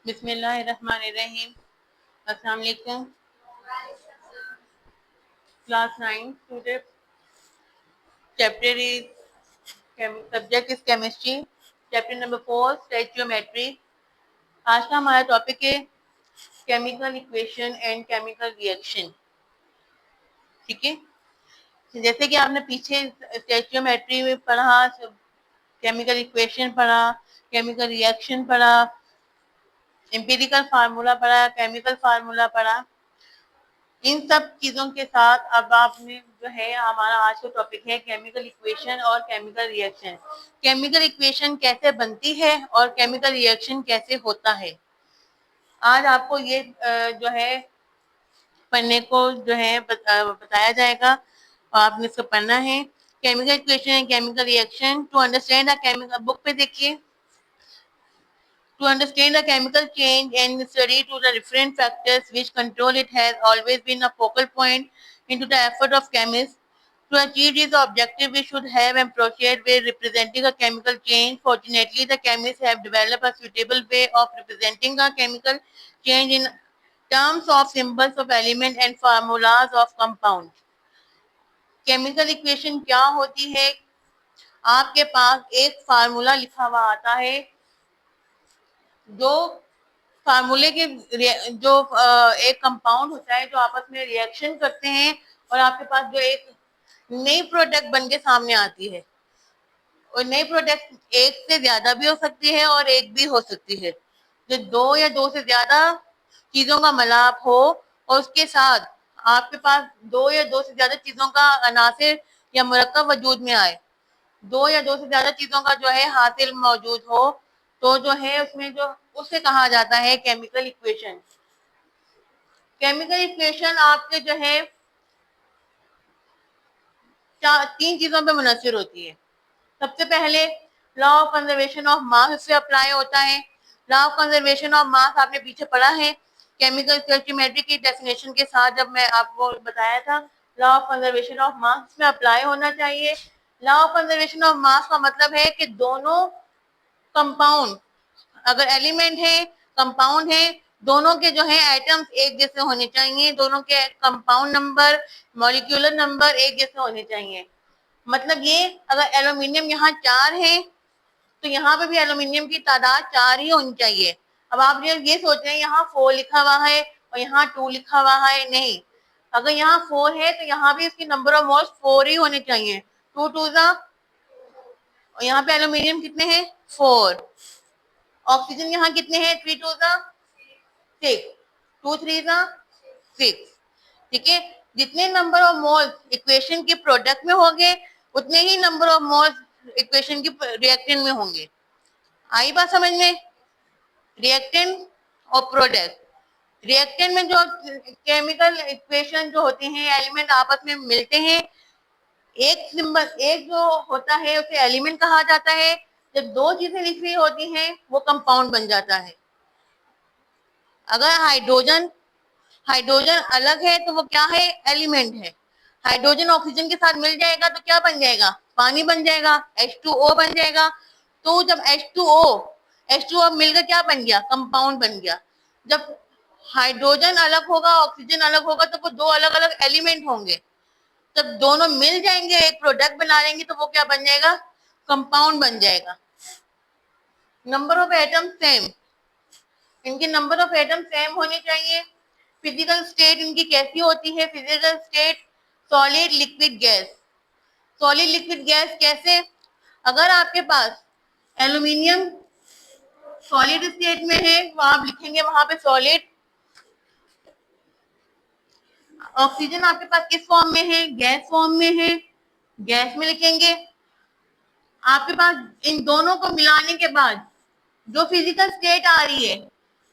बिस्मिल्लाहिर्रहमानिर्रहीम। अस्सलाम वालेकुम। Class 9 today chapter is subject is chemistry, chapter number 4 stoichiometry. आज का हमारा टॉपिक है chemical equation and chemical reaction. ठीक है, जैसे कि आपने पीछे स्टोइचियोमेट्री में पढ़ा, केमिकल इक्वेशन पढ़ा, केमिकल रिएक्शन पढ़ा, एम्पिरिकल फार्मूला पढ़ा, केमिकल फार्मूला पढ़ा। इन सब चीजों के साथ अब आपने जो है हमारा आज का टॉपिक है केमिकल इक्वेशन और केमिकल रिएक्शन। केमिकल इक्वेशन कैसे बनती है और केमिकल रिएक्शन कैसे होता है, आज आपको ये जो है पढ़ने को जो है बताया जाएगा और आपने इसको पढ़ना है। Chemical equation and chemical reaction to understand the chemical, book पे देखिए। To understand the chemical change and study to the different factors which control it has always been a focal point into the effort of chemists. To achieve this objective, we should have and proceed with representing a chemical change. Fortunately, the chemists have developed a suitable way of representing a chemical change in terms of symbols of element and formulas of compound. Chemical equation क्या होती है? आपके पास एक formula लिखा हुआ आता है, जो फार्मूले के जो एक कंपाउंड होता है जो आपस में रिएक्शन करते हैं और आपके पास जो एक नई प्रोडक्ट बन के सामने आती है, और नई प्रोडक्ट एक से ज्यादा भी हो सकती है और एक भी हो सकती है। जो दो या दो से ज्यादा चीजों का मिलाप हो और उसके साथ आपके पास दो या दो से ज्यादा चीजों का अनासिर या मुरक्कब वजूद में आए, दो या दो से ज्यादा चीजों का जो है हासिल मौजूद हो, तो जो है उसमें जो उसे कहा जाता है केमिकल इक्वेशन। केमिकल इक्वेशन आपके जो है तीन चीजों पे मुनस्सिर होती है। सबसे पहले law of conservation of mass इससे अप्लाई होता है। Law of conservation of mass आपने पीछे पढ़ा है केमिकल स्टोइचियोमेट्री की डेफिनेशन के साथ, जब मैं आपको बताया था law of conservation of mass में अप्लाई होना चाहिए। Law of conservation of mass का मतलब है कि दोनों कंपाउंड, अगर एलिमेंट है कंपाउंड है, दोनों के जो है एटम्स एक जैसे होने चाहिए, दोनों के कंपाउंड नंबर मॉलिक्यूलर नंबर एक जैसे होने चाहिए। मतलब ये अगर एल्यूमिनियम यहाँ 4 है तो यहाँ पे भी एल्यूमिनियम की तादाद 4 ही होनी चाहिए। अब आप ये सोच रहे हैं यहाँ 4 लिखा हुआ है और यहाँ 2 लिखा हुआ है, नहीं, अगर यहाँ 4 है तो यहाँ भी इसकी नंबर ऑफ मोल्स 4 ही होने चाहिए। 2 2 जा, और यहाँ पे एल्यूमिनियम कितने हैं 4, ऑक्सीजन यहाँ कितने हैं 3 2 जा 6, 2 3 जा 6। ठीक है, जितने नंबर ऑफ मोल्स इक्वेशन के प्रोडक्ट में होंगे उतने ही नंबर ऑफ मोल्स इक्वेशन की रिएक्टेंट में होंगे। आई बात समझ में? रिएक्टेंट और प्रोडक्ट, रिएक्टेंट में जो केमिकल इक्वेशन जो होती हैं, एलिमेंट आपस में मिलते हैं, एक सिंबल एक जो होता है उसे एलिमेंट कहा जाता है। जब दो चीजें लिख रही होती हैं वो कंपाउंड बन जाता है। अगर हाइड्रोजन हाइड्रोजन अलग है तो वो क्या है, एलिमेंट है। हाइड्रोजन ऑक्सीजन के साथ मिल जाएगा तो क्या बन जाएगा, पानी बन जाएगा, H2O बन जाएगा। तो जब H2O मिलकर क्या बन गया, कंपाउंड बन गया। जब हाइड्रोजन अलग होगा ऑक्सीजन अलग होगा तो वो दो अलग अलग एलिमेंट होंगे। जब दोनों मिल जाएंगे एक प्रोडक्ट बना लेंगे तो वो क्या बन जाएगा, कंपाउंड बन जाएगा। नंबर ऑफ एटम सेम, इनके नंबर ऑफ एटम सेम होने चाहिए। फिजिकल स्टेट इनकी कैसी होती है, physical state solid liquid gas. Solid liquid gas कैसे, अगर आपके पास एल्यूमिनियम सॉलिड स्टेट में है तो आप लिखेंगे वहां पे सॉलिड। ऑक्सीजन आपके पास किस फॉर्म में है, गैस फॉर्म में है, गैस में लिखेंगे। आपके पास इन दोनों को मिलाने के बाद जो फिजिकल स्टेट आ रही है,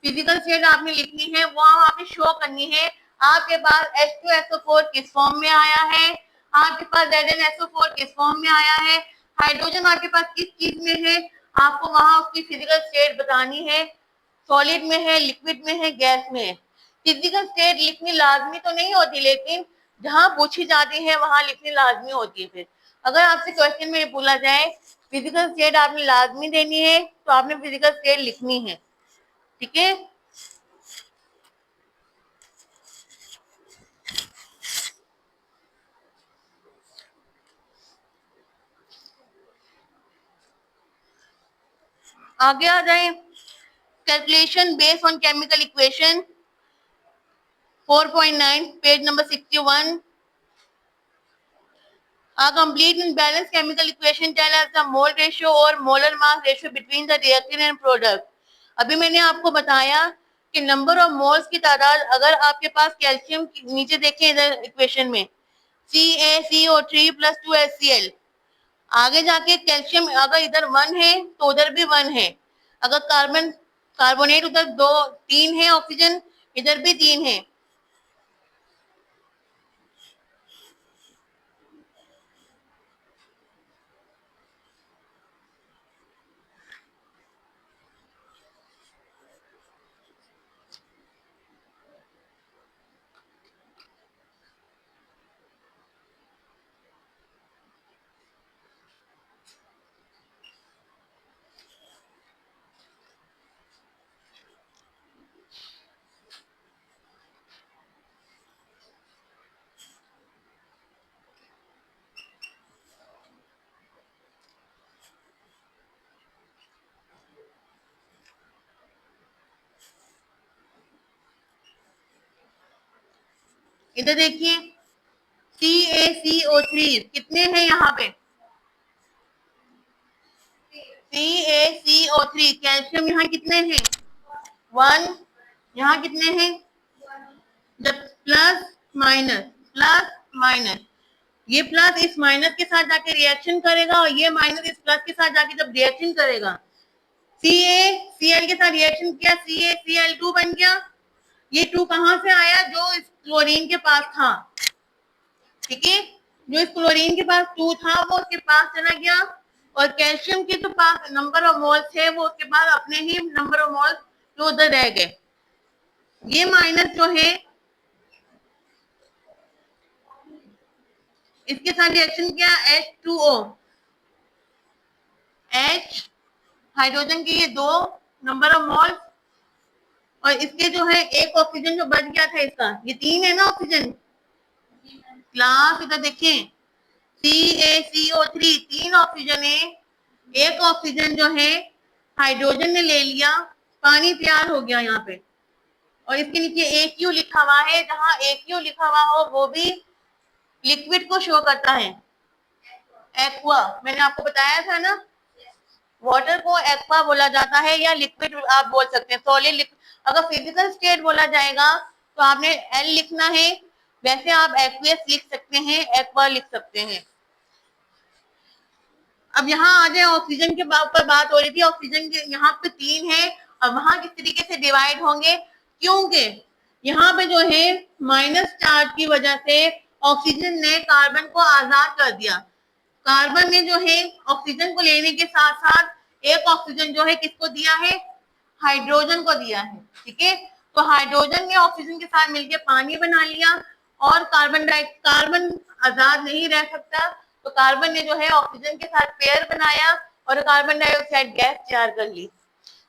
फिजिकल स्टेट आपने लिखनी है, वो आपने शो करनी है। आपके पास H2SO4 किस फॉर्म में आया है, आपके पास ZnSO4 किस फॉर्म में आया है, हाइड्रोजन आपके पास किस चीज में है, आपको वहां उसकी फिजिकल स्टेट बतानी है। सॉलिड में है, लिक्विड में है, गैस में है। फिजिकल स्टेट लिखनी लाजमी तो नहीं होती, लेकिन जहां पूछी जाती है वहां लिखनी लाजमी होती है। फिर अगर आपसे क्वेश्चन में बोला जाए फिजिकल स्टेट आपने लाजमी देनी है तो आपने फिजिकल स्टेट लिखनी है। ठीक है। आगे आ जाए, calculation based on chemical equation 4.9 page number 61। A complete and balanced chemical equation tell us the mole ratio or molar mass ratio between the reactant and product। अभी मैंने आपको बताया कि नंबर ऑफ मोल्स की तादाद, अगर आपके पास कैल्शियम नीचे देखें इधर इक्वेशन में CaCO3 प्लस 2HCl, आगे जाके कैल्शियम अगर इधर 1 है तो उधर भी 1 है, अगर कार्बोनेट उधर 3 है, ऑक्सीजन इधर भी 3 है। इधर देखिए CaCO3 कितने हैं यहाँ पे, CaCO3 कैल्शियम यहाँ कितने हैं 1, यहाँ कितने हैं, जब प्लस माइनस ये प्लस इस माइनस के साथ जाके रिएक्शन करेगा और ये माइनस इस प्लस के साथ जाके जब रिएक्शन करेगा, CaCl के साथ रिएक्शन किया, CaCl2 बन गया। ये 2 कहाँ से आया, जो इस क्लोरीन के पास था, ठीक है, जो इस क्लोरीन के पास 2 था वो उसके पास चला गया, और कैल्शियम के तो पास नंबर ऑफ मोल्स है वो उसके पास अपने ही नंबर ऑफ मोल्स जो उधर रह गए। ये माइनस जो है इसके साथ रिएक्शन किया H2O, H हाइड्रोजन के ये 2 नंबर ऑफ मोल्स, और इसके जो है एक ऑक्सीजन जो बच गया था इसका, ये 3 है ना ऑक्सीजन, क्लास इधर देखें CaCO3 3 ऑक्सीजन है, एक ऑक्सीजन जो है हाइड्रोजन ने ले लिया, पानी तैयार हो गया यहाँ पे, और इसके नीचे AQ लिखा हुआ है, जहां AQ लिखा हुआ हो वो भी लिक्विड को शो करता है, एक्वा, मैंने आपको बताया था ना, वाटर को एक्वा बोला जाता है या लिक्विड आप बोल सकते हैं, सॉलिड लिक्विड। अगर फिजिकल स्टेट बोला जाएगा तो आपने L लिखना है, वैसे आप एक्वियस लिख सकते हैं, एक्वा लिख सकते हैं। अब यहाँ आ जाए, ऑक्सीजन के ऊपर बात हो रही थी, ऑक्सीजन के यहाँ पे 3 है, और वहां किस तरीके से डिवाइड होंगे, क्योंकि यहाँ पे जो है माइनस चार्ज की वजह से ऑक्सीजन ने कार्बन को आजाद कर दिया, कार्बन ने जो है ऑक्सीजन को लेने के साथ साथ एक ऑक्सीजन जो है किसको दिया है, हाइड्रोजन को दिया है, ठीक है। तो हाइड्रोजन ने ऑक्सीजन के साथ मिलकर पानी बना लिया, और कार्बन आजाद नहीं रह सकता, तो कार्बन ने जो है ऑक्सीजन के साथ पेयर बनाया और कार्बन डाइऑक्साइड गैस तैयार कर ली।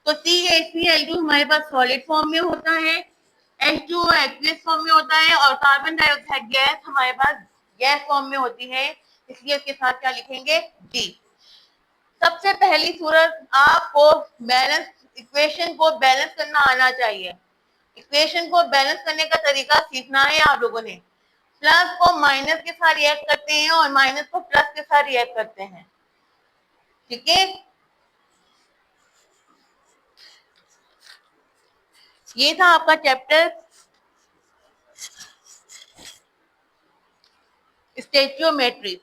तो CaCl2 हमारे पास सॉलिड फॉर्म में होता है, H2O एक्वियस फॉर्म में होता है, और कार्बन डाइऑक्साइड गैस हमारे पास गैस फॉर्म में होती है, इसलिए इसके साथ क्या लिखेंगे, G। सबसे पहली सूरत आपको बैलेंस इक्वेशन को बैलेंस करना आना चाहिए, इक्वेशन को बैलेंस करने का तरीका सीखना है आप लोगों ने। प्लस को माइनस के साथ रिएक्ट करते हैं और माइनस को प्लस के साथ रिएक्ट करते हैं, ठीक है। ये था आपका चैप्टर स्टोइकियोमेट्री।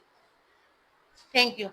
Thank you.